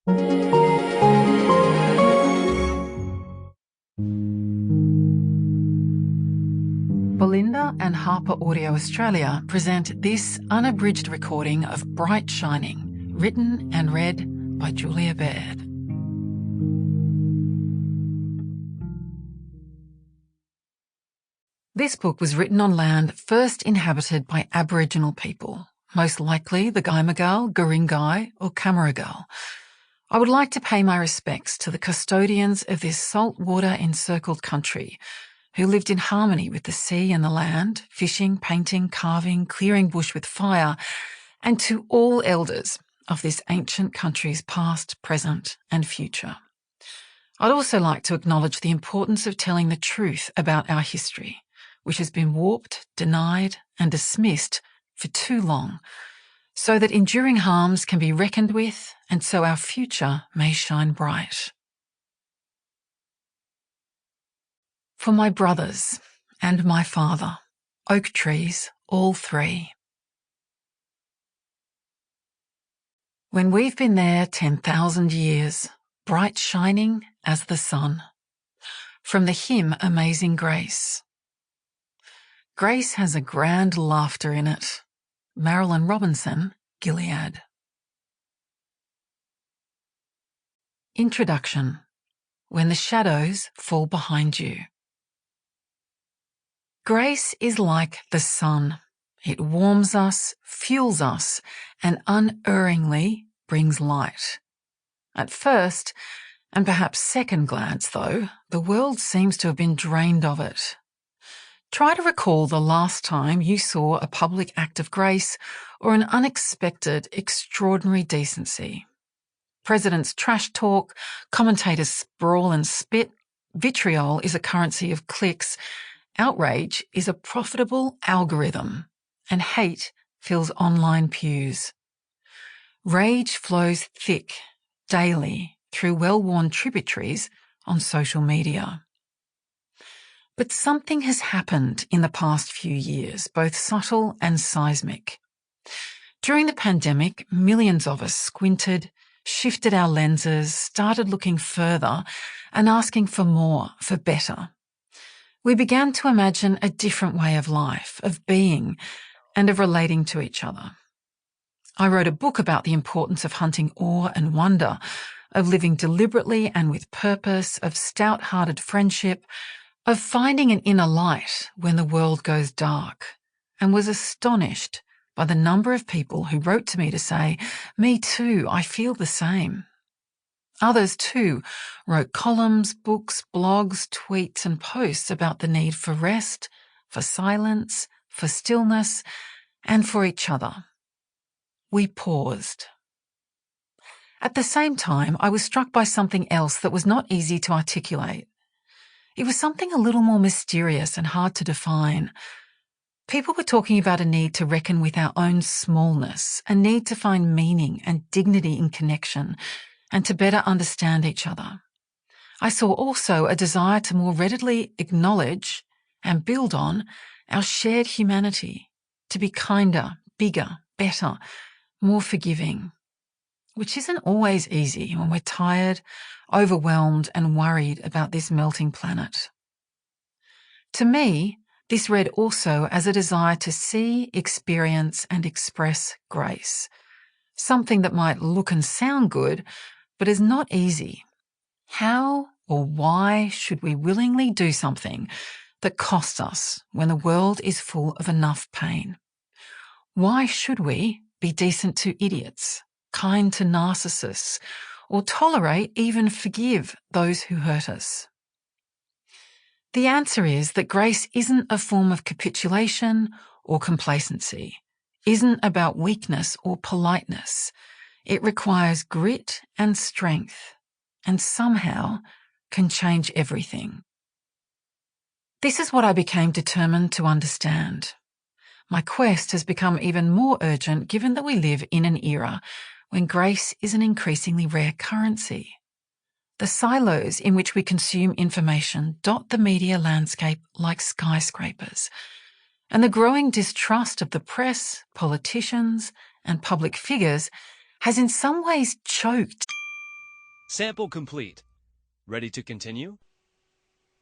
Belinda and HarperAudio Australia present this unabridged recording of Bright Shining, written and read by Julia Baird. This book was written on land first inhabited by Aboriginal people, most likely the Gaimagal, Guringai or Camaragal. I would like to pay my respects to the custodians of this saltwater-encircled country who lived in harmony with the sea and the land, fishing, painting, carving, clearing bush with fire, and to all elders of this ancient country's past, present and future. I'd also like to acknowledge the importance of telling the truth about our history, which has been warped, denied and dismissed for too long, so that enduring harms can be reckoned with and so our future may shine bright. For my brothers and my father, oak trees, all three. When we've been there 10,000 years, bright shining as the sun. From the hymn Amazing Grace. Grace has a grand laughter in it. Marilyn Robinson, Gilead. Introduction. When the shadows fall behind you. Grace is like the sun. It warms us, fuels us, and unerringly brings light. At first, and perhaps second glance though, the world seems to have been drained of it. Try to recall the last time you saw a public act of grace or an unexpected, extraordinary decency. Presidents trash talk, commentators sprawl and spit, vitriol is a currency of clicks, outrage is a profitable algorithm, and hate fills online pews. Rage flows thick, daily, through well-worn tributaries on social media. But something has happened in the past few years, both subtle and seismic. During the pandemic, millions of us squinted, shifted our lenses, started looking further and asking for more, for better. We began to imagine a different way of life, of being, and of relating to each other. I wrote a book about the importance of hunting awe and wonder, of living deliberately and with purpose, of stout-hearted friendship, of finding an inner light when the world goes dark, and was astonished by the number of people who wrote to me to say, "Me too, I feel the same." Others too wrote columns, books, blogs, tweets and posts about the need for rest, for silence, for stillness, and for each other. We paused. At the same time, I was struck by something else that was not easy to articulate. It was something a little more mysterious and hard to define. People were talking about a need to reckon with our own smallness, a need to find meaning and dignity in connection, and to better understand each other. I saw also a desire to more readily acknowledge and build on our shared humanity, to be kinder, bigger, better, more forgiving, which isn't always easy when we're tired, overwhelmed and worried about this melting planet. To me, this read also as a desire to see, experience and express grace, something that might look and sound good, but is not easy. How or why should we willingly do something that costs us when the world is full of enough pain? Why should we be decent to idiots, kind to narcissists, or tolerate, even forgive those who hurt us? The answer is that grace isn't a form of capitulation or complacency, isn't about weakness or politeness. It requires grit and strength, and somehow can change everything. This is what I became determined to understand. My quest has become even more urgent given that we live in an era when grace is an increasingly rare currency. The silos in which we consume information dot the media landscape like skyscrapers, and the growing distrust of the press, politicians, and public figures has in some ways choked Sample complete. Ready to continue?